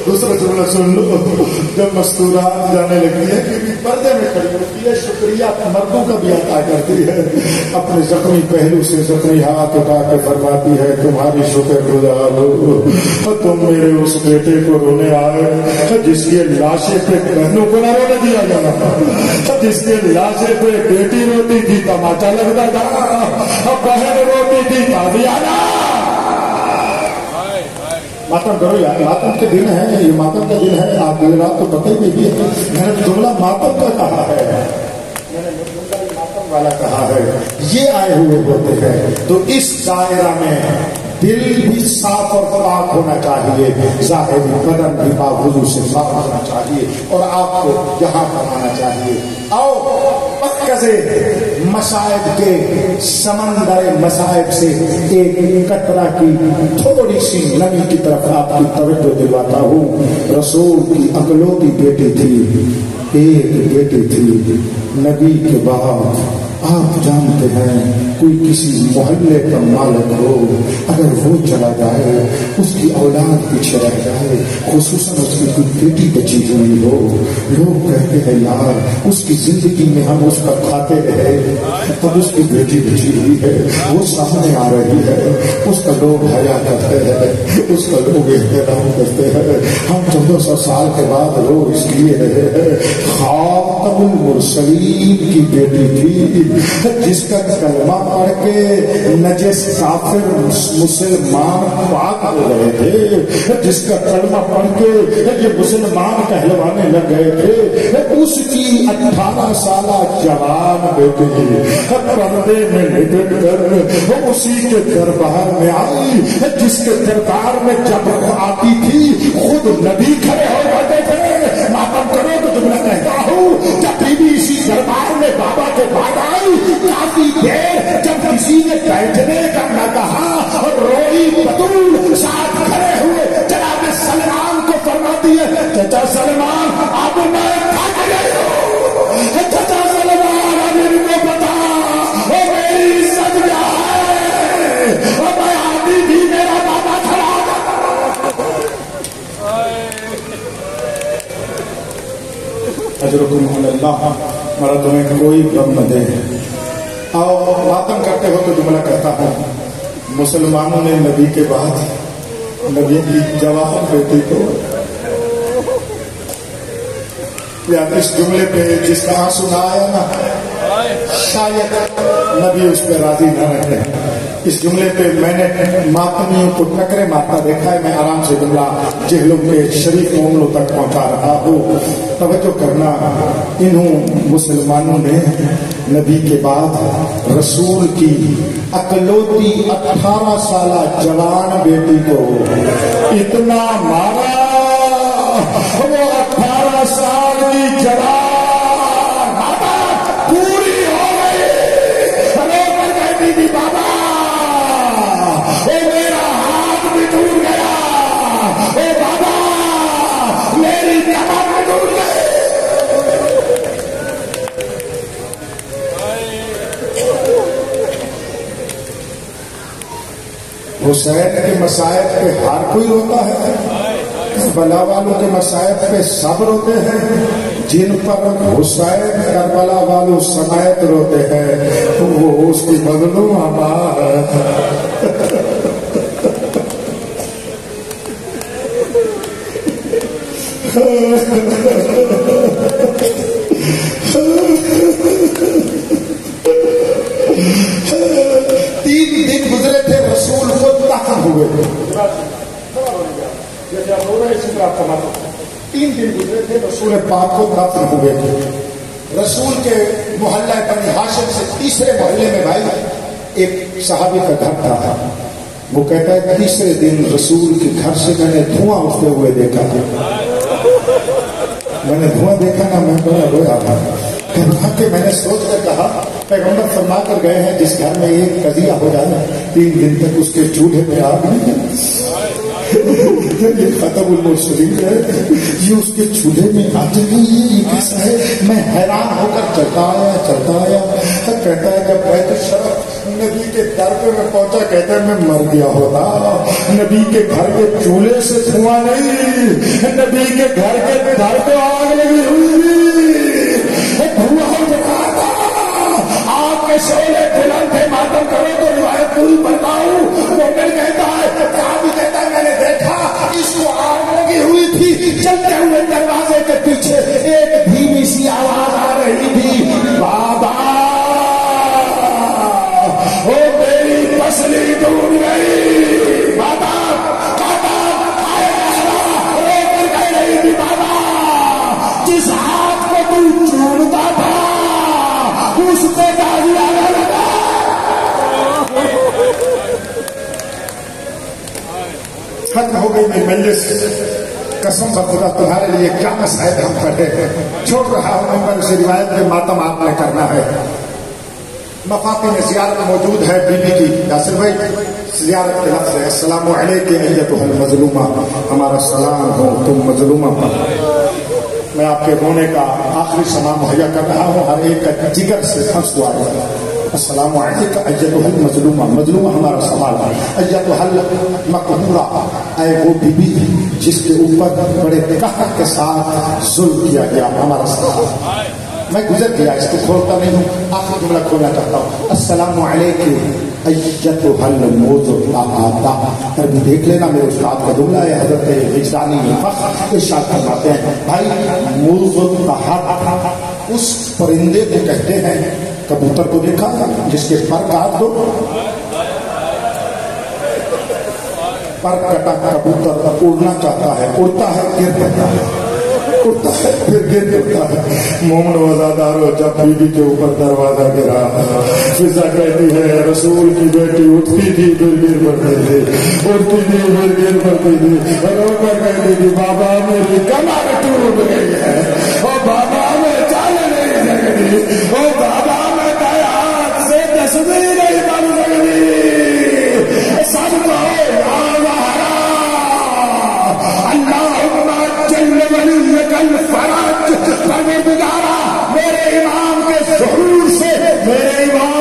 دوسرا جملہ سن لو. جب مستورات جانے لگتی ہے کہ پردے میں کھڑی ہوتی ہے، شکریہ مردوں کا بھی ادا کرتی ہے، اپنے زخمی پہلو سے زخمی ہاتھ اٹھا کے فرماتی ہے تمہاری شکر گزار ہو، تم میرے اس بیٹے کو رونے آئے جس کے لاشے پہ بہنوں کو نہ رونے دیا جانا تھا، جس کے لاشے پہ بیٹی روتی تھی تماچا لگتا تھا، بہن روتی تھی تازیانہ. ماتم کرو یار، ماتم کے دن ہے، یہ ماتم کا دن ہے. آپ دن رات تو پتہ ہی نہیں ہے، میں نے جملہ ماتم کا کہا ہے، میں نے جملہ ماتم والا کہا ہے. یہ آئے ہوئے ہوتے ہیں تو اس دائرہ میں دل بھی صاف اور پاک ہونا چاہیے، ظاہری بدن بھی باوضو سے صاف ہونا چاہیے، اور آپ کو یہاں پر آنا چاہیے. اور مصائب کے سمندر مصائب سے ایک قطرہ کی تھوڑی سی نمی کی طرف آپ کی توجہ دلواتا ہوں. رسول کی اکلوتی بیٹی تھی، ایک بیٹی تھی. نبی کے بعد آپ جانتے ہیں کوئی کسی محلے کا مالک ہو، اگر وہ چلا جائے، اس کی اولاد پیچھے رہ جائے، خصوصاً اس کی کوئی بیٹی بچی ہوئی ہو، لوگ کہتے ہیں یار اس کی زندگی میں ہم اس کا کھاتے رہے، اب اس کی بیٹی بچی ہوئی ہے، وہ سامنے آ رہی ہے، اس کا لوگ حیا کرتے ہیں، اس کا لوگ احترام کرتے ہیں. ہم 1400 سال کے بعد لوگ اس لیے رہے ہیں. خاتم المرسلین کی بیٹی تھی جس کا کلمہ پڑھ کے نجس کافر مسلمان پاک ہو گئے تھے، جس کا کلمہ پڑھ کے یہ مسلمان کہلوانے لگ گئے تھے. اس کی 18 سالہ جوان بیٹی پردے میں لپٹ کر وہ اسی کے دربار میں آئی جس کے دربار میں جب آتی تھی خود نبی کھڑے ہو جاتے تھے. ماتم کرو تو تم نے کہتا ہوں جب بھی اسی دربار میں بابا کے بعد آئی کافی دیر جب کسی نے بیٹھنے کا نہ کہا اور روئی بطول ساتھ کھڑے ہوئے جناب سلمان کو فرماتی ہے چچا سلمان اب میں تھک گئی ہوں، چچا سلمان اب میرے کو بتا وہ میری عزت کیا ہے، اور میں آدھی بھی میرا بابا کھڑا اجرکم اللہ. مرا تمہیں کوئی غم نہ دے. اور ماتم کرتے ہو تو جملہ کہتا ہوں، مسلمانوں نے نبی کے بعد نبی کی جوان بیٹی کو یا اس جملے پہ جس کا آنسو نہ آیا نا، شاید نبی اس پہ راضی نہ رہے. اس جملے پہ میں نے ماتمیوں کو ٹکرے مارتا دیکھا ہے. میں آرام سے جملہ جہلوں کے شریف معاملوں تک پہنچا رہا ہوں. توجہ کرنا، انہوں مسلمانوں نے نبی کے بعد رسول کی اکلوتی 18 سالہ جوان بیٹی کو اتنا مارا، وہ 18 سال کی جوان پوری ہو گئی، رو کر کہتی تھی بابا میرا ہاتھ بھی ٹوٹ گیا، اے بابا میری کمر بھی ٹوٹ گئی. حسین کے مصائب پہ ہر کوئی روتا ہے، کربلا والوں کے مصائب پہ سب روتے ہیں. جن پر حسین کربلا والوں سمیت روتے ہیں وہ اس کی بدلو ہمارا. تین دن گزرے تھے رسول کو دفن ہوئے تھے. تین دن گزرے تھے رسول پاک کو دفن ہوئے تھے. رسول کے محلہ بنی ہاشم سے تیسرے محلے میں بھائی ایک صحابی کا گھر تھا. وہ کہتا ہے تیسرے دن رسول کے گھر سے میں نے دھواں اٹھتے ہوئے دیکھا. میں نے دھواں دیکھا نا میں بڑا رویا تھا کہ میں نے سوچ کر کہا پیغمبر فرما کر گئے ہیں جس گھر میں ایک قضیہ ہو جائے 3 دن تک اس کے چولہے میں آگ نہیں. یہ ختم المرسلین ہے, یہ اس کے چولہے میں آگ نہیں ہے, یہ کیسا ہے؟ میں حیران ہو کر چلتا آیا. کہتا ہے جب بیت الشرف نبی کے در پہ میں پہنچا, کہتا ہے میں مر گیا ہوتا. نبی کے گھر کے چولہے سے دھواں نہیں, نبی کے گھر کے در پہ آگ لگی ہوئی, دھواں جلا تھا, آگ کے شعلے بلند تھے. ماتم کرو تو روایت پوری بتاؤں. مومن کہتا ہے, صحابی کہتا ہے میں نے دیکھا اس کو آگ لگی ہوئی تھی. چلتے ہوئے دروازے کے پیچھے ایک دھیمی سی آواز آ رہی تھی, بابا وہ میری پسلی ڈوب گئی. بابا بابا جس ہاتھ کو تو چومتا تھا اس پہ داغی آنے لگا. ختم ہو گئی میری مجلس. قسم خدا تمہارے لیے کیا مسائل ہم پڑھے. چھوڑ رہا ہوں میں سے روایت کے ماتم آپ نے کرنا ہے. مفاتن زیارت موجود ہے بی بی کی. یاسر بھائی زیارت کے لفظ ہے السلام علیکم ایتھا المظلومہ. ہمارا سلام ہو تم مظلومہ پر. میں آپ کے رونے کا آخری سما مہیا کر رہا ہوں. ہر ایک کا جگر سے ہنس دعا ہے. السلام علیکم ایتھا المظلومہ. مظلومہ ہمارا سوال ہے. ایتھا المقہورہ, اے وہ بی بی جس کے اوپر بڑے قہر کے ساتھ ظلم کیا گیا, ہمارا سوال. میں گزر گیا, اس کو کھولتا نہیں ہوں, آخر جملہ کھولنا چاہتا ہوں. السلام علیکم ایتھا الموضوعہ. عربی دیکھ لینا, میرے استاد کا جملہ ہے. حضرت وجدانی ارشاد فرماتے ہیں بھائی موضوعہ اس پرندے کو کہتے ہیں. کبوتر کو دیکھا جس کے پر کاٹ دو, پر کٹا کبوتر اڑنا چاہتا ہے, اڑتا ہے گر پڑتا ہے, اڑتا ہے پھر گر پڑتا ہے. مومن وزادارو جب بی بی کے اوپر دروازہ گرا, فضا کہتی ہے رسول کی بیٹی اٹھتی تھی پھر گر پڑتی تھی, اٹھتی تھی پھر گر پڑتی تھی. رو کر کہتی تھی بابا میری کمر ٹوٹ گئی ہے, او بابا میں چل نہیں سکتی, او بابا میں ہاتھ سے تصویر نہیں بن سکتی. سب کو میرے امام کے ظہور سے, میرے امام